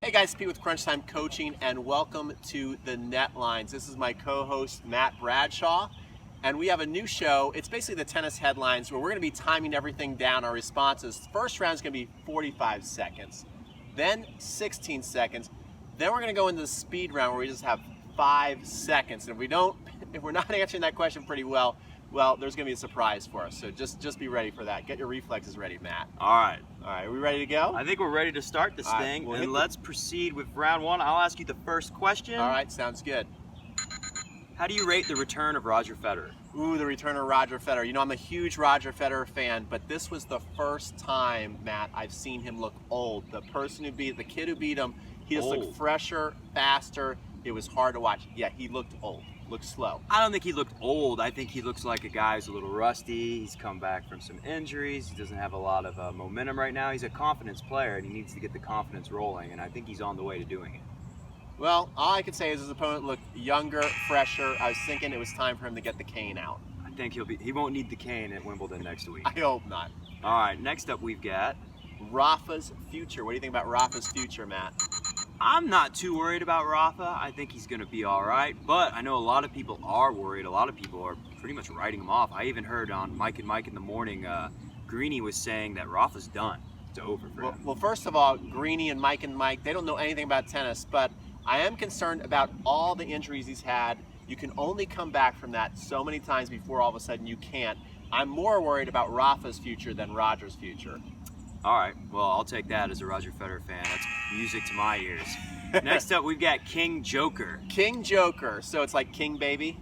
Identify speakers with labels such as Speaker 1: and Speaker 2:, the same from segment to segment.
Speaker 1: Hey guys, Pete with Crunch Time Coaching, and welcome to the Netlines. This is my co-host Matt Bradshaw, and we have a new show. It's basically the tennis headlines where we're going to be timing everything down, our responses. First round is going to be 45 seconds, then 16 seconds, then we're going to go into the speed round where we just have 5 seconds. And if we're not answering that question pretty well, there's going to be a surprise for us. So just be ready for that. Get your reflexes ready, Matt.
Speaker 2: All right,
Speaker 1: are we ready to go?
Speaker 2: I think we're ready to start this thing,
Speaker 1: well,
Speaker 2: and let's proceed with round one. I'll ask you the first question.
Speaker 1: All right, sounds good.
Speaker 2: How do you rate the return of Roger Federer?
Speaker 1: Ooh, the return of Roger Federer. You know, I'm a huge Roger Federer fan, but this was the first time, Matt, I've seen him look old. The kid who beat him, he just looked fresher, faster. It was hard to watch. Yeah, he looked old. Looked slow.
Speaker 2: I don't think he looked old. I think he looks like a guy who's a little rusty. He's come back from some injuries. He doesn't have a lot of momentum right now. He's a confidence player, and he needs to get the confidence rolling, and I think he's on the way to doing it.
Speaker 1: Well, all I could say is his opponent looked younger, fresher. I was thinking it was time for him to get the cane out.
Speaker 2: I think he won't need the cane at Wimbledon next week.
Speaker 1: I hope not.
Speaker 2: All right, next up we've got
Speaker 1: Rafa's future. What do you think about Rafa's future, Matt?
Speaker 2: I'm not too worried about Rafa. I think he's going to be all right, but I know a lot of people are worried. A lot of people are pretty much writing him off. I even heard on Mike and Mike in the morning, Greeny was saying that Rafa's done. It's over for him.
Speaker 1: Well, first of all, Greeny and Mike, they don't know anything about tennis, but I am concerned about all the injuries he's had. You can only come back from that so many times before all of a sudden you can't. I'm more worried about Rafa's future than Roger's future.
Speaker 2: All right, well, I'll take that as a Roger Federer fan. That's music to my ears. Next up, we've got King Joker.
Speaker 1: King Joker, so it's like King Baby?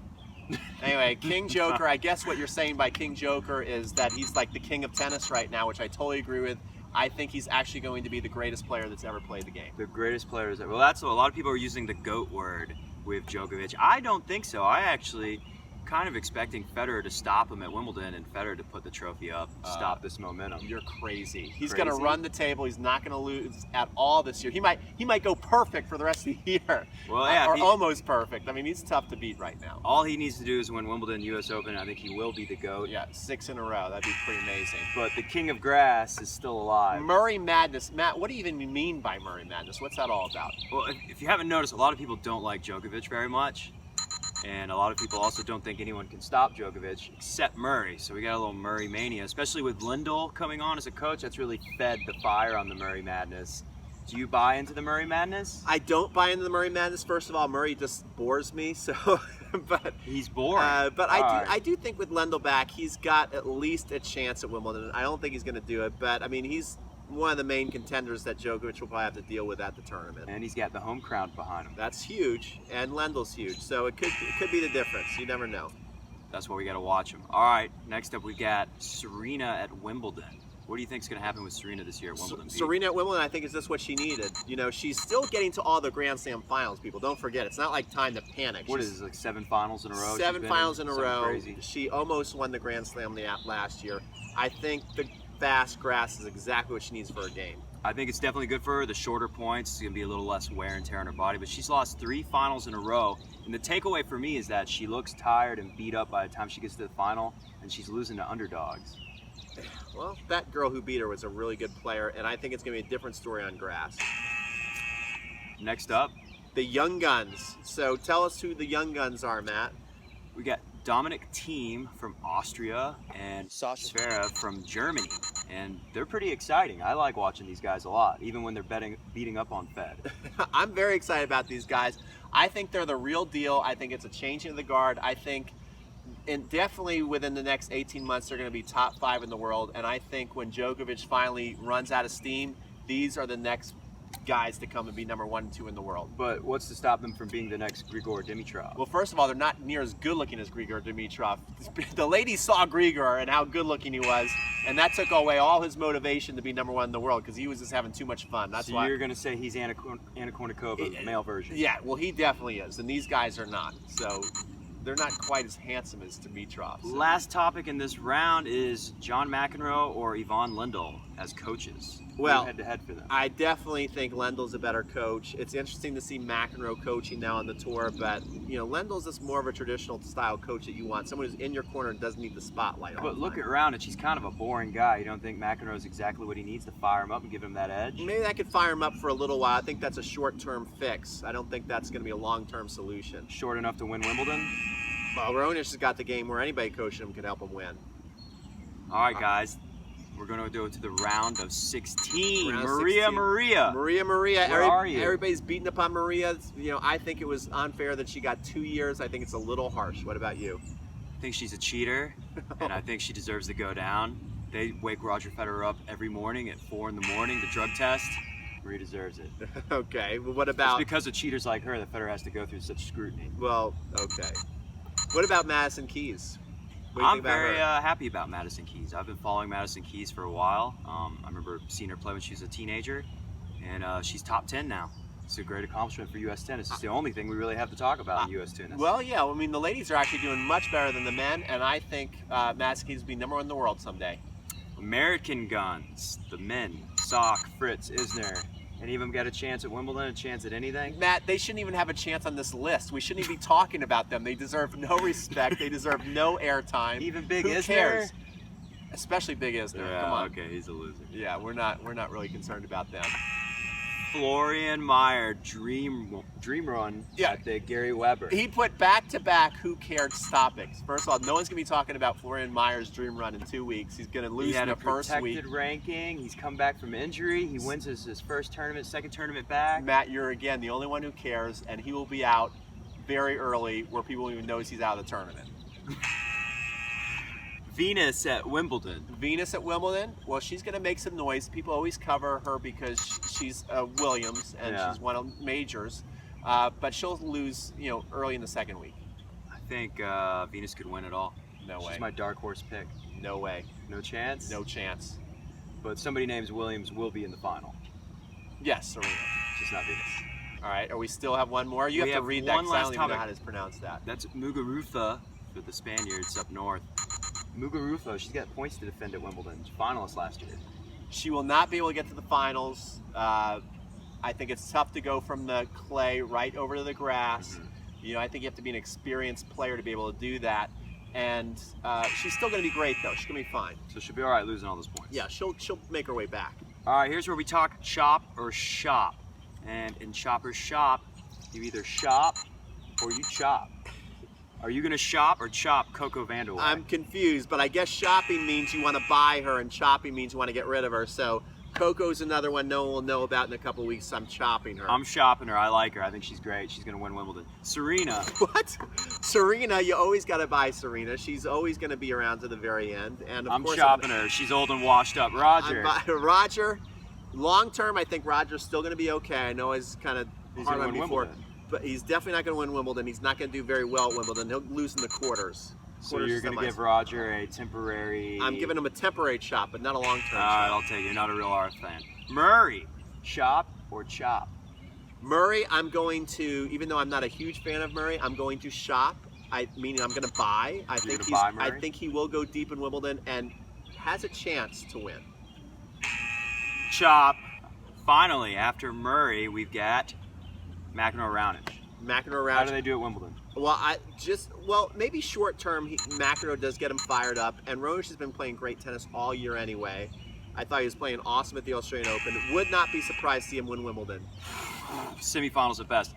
Speaker 1: Anyway, King Joker, I guess what you're saying by King Joker is that he's like the king of tennis right now, which I totally agree with. I think he's actually going to be the greatest player that's ever played the game.
Speaker 2: The greatest players ever. Well, that's what a lot of people are using the GOAT word with Djokovic. I don't think so. I actually kind of expecting Federer to stop him at Wimbledon and Federer to put the trophy up, stop this momentum.
Speaker 1: You're crazy. He's going to run the table. He's not going to lose at all this year. He might go perfect for the rest of the year.
Speaker 2: Well, yeah,
Speaker 1: or almost perfect. I mean, he's tough to beat right now.
Speaker 2: All he needs to do is win Wimbledon, US Open. I think he will be the GOAT.
Speaker 1: Yeah, 6 in a row. That'd be pretty amazing.
Speaker 2: But the king of grass is still alive.
Speaker 1: Murray Madness. Matt, what do you even mean by Murray Madness? What's that all about?
Speaker 2: Well, if you haven't noticed, a lot of people don't like Djokovic very much. And a lot of people also don't think anyone can stop Djokovic except Murray. So we got a little Murray mania, especially with Lendl coming on as a coach. That's really fed the fire on the Murray Madness. Do you buy into the Murray Madness?
Speaker 1: I don't buy into the Murray Madness. First of all, Murray just bores me. So, but
Speaker 2: he's boring.
Speaker 1: I do think with Lendl back, he's got at least a chance at Wimbledon. I don't think he's going to do it, but I mean, he's one of the main contenders that Djokovic will probably have to deal with at the tournament.
Speaker 2: And he's got the home crowd behind him.
Speaker 1: That's huge, and Lendl's huge, so it could be the difference. You never know.
Speaker 2: That's why we got to watch him. All right, next up we got Serena at Wimbledon. What do you think is going to happen with Serena this year at Wimbledon?
Speaker 1: Serena at Wimbledon, I think, is just what she needed. You know, she's still getting to all the Grand Slam finals, people. Don't forget, it's not like time to panic.
Speaker 2: What is it, like 7 finals in a row?
Speaker 1: 7 finals in a row.
Speaker 2: Crazy.
Speaker 1: She almost won the Grand Slam last year. I think the fast grass is exactly what she needs for her game.
Speaker 2: I think it's definitely good for her. The shorter points, it's going to be a little less wear and tear on her body, but she's lost 3 finals in a row. And the takeaway for me is that she looks tired and beat up by the time she gets to the final, and she's losing to underdogs.
Speaker 1: Well, that girl who beat her was a really good player, and I think it's going to be a different story on grass.
Speaker 2: Next up,
Speaker 1: the Young Guns. So tell us who the Young Guns are, Matt.
Speaker 2: We got Dominic Thiem from Austria and Sasha Zverev from Germany, and they're pretty exciting. I like watching these guys a lot, even when they're beating up on Fed.
Speaker 1: I'm very excited about these guys. I think they're the real deal. I think it's a changing of the guard. I think, and definitely within the next 18 months, they're going to be top 5 in the world. And I think when Djokovic finally runs out of steam, these are the next guys to come and be number 1 and 2 in the world.
Speaker 2: But what's to stop them from being the next Grigor Dimitrov?
Speaker 1: Well, first of all, they're not near as good looking as Grigor Dimitrov. The ladies saw Grigor and how good looking he was, and that took away all his motivation to be number 1 in the world because he was just having too much fun. That's why
Speaker 2: you're going to say he's Anna Kournikova, the male version.
Speaker 1: Yeah, well, he definitely is, and these guys are not. So they're not quite as handsome as Dimitrov. So.
Speaker 2: Last topic in this round is John McEnroe or Ivan Lendl as coaches.
Speaker 1: Well,
Speaker 2: head-to-head for them.
Speaker 1: I definitely think Lendl's a better coach. It's interesting to see McEnroe coaching now on the tour, but Lendl's just more of a traditional style coach that you want, someone who's in your corner and doesn't need the spotlight.
Speaker 2: But look around, and he's kind of a boring guy. You don't think McEnroe's exactly what he needs to fire him up and give him that edge?
Speaker 1: Maybe that could fire him up for a little while. I think that's a short-term fix. I don't think that's going to be a long-term solution.
Speaker 2: Short enough to win Wimbledon?
Speaker 1: Well, Raonic has got the game where anybody coaching him could help him win.
Speaker 2: All right, guys. We're going to go to the round of 16.
Speaker 1: Round
Speaker 2: Maria.
Speaker 1: 16. Maria.
Speaker 2: Where are you?
Speaker 1: Everybody's beating up on Maria. I think it was unfair that she got 2 years. I think it's a little harsh. What about you?
Speaker 2: I think she's a cheater, and I think she deserves to go down. They wake Roger Federer up every morning at 4 in the morning to drug test. Maria deserves it.
Speaker 1: Okay. Well, what about...
Speaker 2: It's because of cheaters like her that Federer has to go through such scrutiny.
Speaker 1: Well, okay. What about Madison Keys?
Speaker 2: I'm very happy about Madison Keys. I've been following Madison Keys for a while. I remember seeing her play when she was a teenager, and she's top 10 now. It's a great accomplishment for U.S. tennis. It's the only thing we really have to talk about in U.S. tennis.
Speaker 1: Well, yeah. I mean, the ladies are actually doing much better than the men, and I think Madison Keys will be #1 in the world someday.
Speaker 2: American guns, the men, Sock, Fritz, Isner. Any of them got a chance at Wimbledon, a chance at anything?
Speaker 1: Matt, they shouldn't even have a chance on this list. We shouldn't even be talking about them. They deserve no respect. They deserve no airtime.
Speaker 2: Even Big Isner?
Speaker 1: Who cares? Especially Big Isner.
Speaker 2: Yeah,
Speaker 1: come on.
Speaker 2: Okay, he's a loser.
Speaker 1: Yeah, we're not really concerned about them.
Speaker 2: Florian Meyer, dream run at the Gary Weber.
Speaker 1: He put back-to-back who cared topics. First of all, no one's going to be talking about Florian Meyer's dream run in 2 weeks. He's going to lose in the first week.
Speaker 2: He had a protected ranking. He's come back from injury. He wins his first tournament, second tournament back.
Speaker 1: Matt, you're again the only one who cares, and he will be out very early where people won't even notice he's out of the tournament.
Speaker 2: Venus at Wimbledon.
Speaker 1: Venus at Wimbledon. Well, she's going to make some noise. People always cover her because she's Williams and she's won majors, but she'll lose, early in the second week.
Speaker 2: I think Venus could win it all.
Speaker 1: No way.
Speaker 2: She's my dark horse pick.
Speaker 1: No way.
Speaker 2: No chance.
Speaker 1: No chance.
Speaker 2: But somebody named Williams will be in the final.
Speaker 1: Yes, Serena.
Speaker 2: Just not Venus.
Speaker 1: All right. Or we still have one more. You have to read that because I don't even know how to pronounce that.
Speaker 2: That's Muguruza for the Spaniards up north. Muguruza, she's got points to defend at Wimbledon. She's finalist last year.
Speaker 1: She will not be able to get to the finals. I think it's tough to go from the clay right over to the grass. Mm-hmm. I think you have to be an experienced player to be able to do that. And she's still going to be great, though. She's going to be fine.
Speaker 2: So she'll be all right losing all those points.
Speaker 1: Yeah, she'll make her way back.
Speaker 2: All right, here's where we talk chop or shop. And in chop or shop, you either shop or you chop. Are you going to shop or chop Coco Vandeweghe?
Speaker 1: I'm confused, but I guess shopping means you want to buy her and chopping means you want to get rid of her. So Coco's another one no one will know about in a couple of weeks. I'm chopping her.
Speaker 2: I'm shopping her. I like her. I think she's great. She's going to win Wimbledon. Serena.
Speaker 1: What? Serena, you always got to buy Serena. She's always going to be around to the very end. And of course,
Speaker 2: shopping her. She's old and washed up. Roger.
Speaker 1: Roger. Long term, I think Roger's still going to be okay. I know he's kind of hard on before. But he's definitely not going to win Wimbledon. He's not going to do very well at Wimbledon. He'll lose in the quarters.
Speaker 2: So you're going to give Roger a temporary...
Speaker 1: I'm giving him a temporary shot, but not a long-term shot.
Speaker 2: All right, I'll take it. You're not a real art fan. Murray, shop or chop?
Speaker 1: Murray, I'm going to, even though I'm not a huge fan of Murray, I'm going to shop. Meaning I'm going to buy. I think he will go deep in Wimbledon and has a chance to win.
Speaker 2: Chop. Finally, after Murray, we've got McEnroe Raonic. How do they do at Wimbledon?
Speaker 1: Well, maybe short term, McEnroe does get him fired up, and Raonic has been playing great tennis all year anyway. I thought he was playing awesome at the Australian Open. Would not be surprised to see him win Wimbledon.
Speaker 2: Semifinals at best.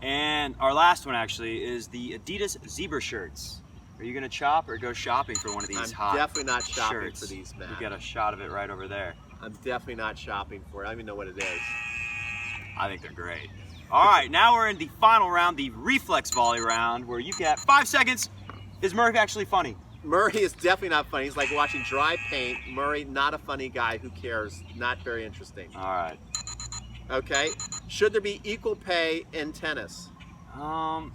Speaker 2: And our last one actually is the Adidas Zebra shirts. Are you going to chop or go shopping for one of these hot
Speaker 1: I'm definitely not shopping
Speaker 2: shirts?
Speaker 1: For these, man.
Speaker 2: You got a shot of it right over there.
Speaker 1: I'm definitely not shopping for it. I don't even know what it is.
Speaker 2: I think they're great. All right, now we're in the final round, the reflex volley round, where you get 5 seconds. Is Murray actually funny?
Speaker 1: Murray is definitely not funny. He's like watching dry paint. Murray, not a funny guy. Who cares? Not very interesting.
Speaker 2: All right.
Speaker 1: Okay. Should there be equal pay in tennis?
Speaker 2: I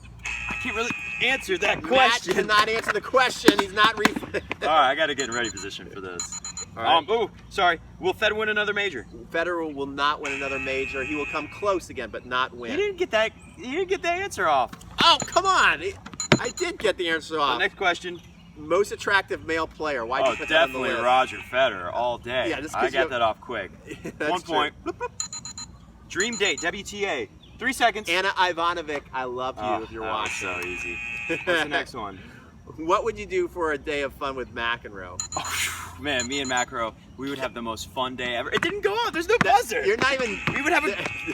Speaker 2: can't really answer that question.
Speaker 1: Matt cannot answer the question. He's not reflex.
Speaker 2: All right, I got to get in ready position for this.
Speaker 1: All right.
Speaker 2: Oh, sorry. Will Federer win another major?
Speaker 1: Federer will not win another major. He will come close again, but not win.
Speaker 2: You didn't get that answer off.
Speaker 1: Oh, come on. I did get the answer off.
Speaker 2: Next question.
Speaker 1: Most attractive male player. Why'd you put that on the
Speaker 2: definitely
Speaker 1: list?
Speaker 2: Roger Federer all day.
Speaker 1: Yeah, just 'cause
Speaker 2: I
Speaker 1: you
Speaker 2: got
Speaker 1: have-
Speaker 2: that off quick.
Speaker 1: That's
Speaker 2: 1 point. Dream date, WTA. 3 seconds.
Speaker 1: Anna Ivanovic, I love you if you're
Speaker 2: that was
Speaker 1: watching.
Speaker 2: so easy. What's the next one?
Speaker 1: What would you do for a day of fun with McEnroe?
Speaker 2: Man, me and McEnroe, we would have the most fun day ever. It didn't go off. There's no buzzer.
Speaker 1: You're not even.
Speaker 2: We would have a.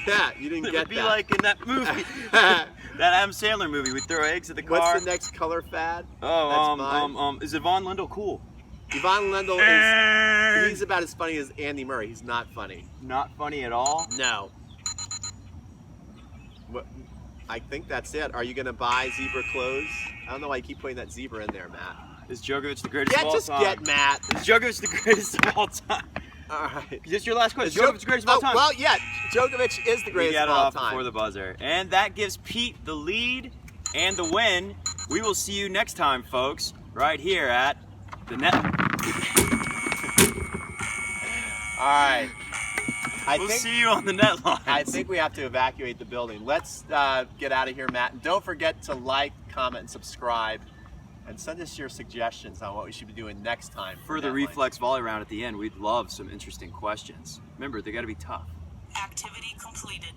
Speaker 1: Yeah, you didn't
Speaker 2: It
Speaker 1: get
Speaker 2: would be
Speaker 1: that.
Speaker 2: like in that movie, that Adam Sandler movie. We throw eggs at the car.
Speaker 1: What's the next color fad?
Speaker 2: Oh,
Speaker 1: That's mine.
Speaker 2: is Ivan Lendl cool?
Speaker 1: Ivan Lendl is. He's about as funny as Andy Murray. He's not funny.
Speaker 2: Not funny at all.
Speaker 1: No. What? I think that's it. Are you gonna buy zebra clothes? I don't know why you keep putting that zebra in there, Matt.
Speaker 2: Is Djokovic the greatest
Speaker 1: Yeah,
Speaker 2: of all
Speaker 1: just
Speaker 2: time?
Speaker 1: get Matt.
Speaker 2: Is Djokovic the greatest of all time?
Speaker 1: All right.
Speaker 2: Is this your last question? Djokovic the greatest of all time?
Speaker 1: Well, yeah, Djokovic is the
Speaker 2: We
Speaker 1: greatest
Speaker 2: got
Speaker 1: of
Speaker 2: it
Speaker 1: all
Speaker 2: off
Speaker 1: time.
Speaker 2: before the buzzer. And that gives Pete the lead and the win. We will see you next time, folks, right here at the Net.
Speaker 1: All right.
Speaker 2: We'll see you on the Netlines.
Speaker 1: I think we have to evacuate the building. Let's get out of here, Matt. And don't forget to like, comment, and subscribe. And send us your suggestions on what we should be doing next time.
Speaker 2: For the
Speaker 1: Netlines.
Speaker 2: reflex volley round at the end, we'd love some interesting questions. Remember, they got to be tough.
Speaker 3: Activity completed.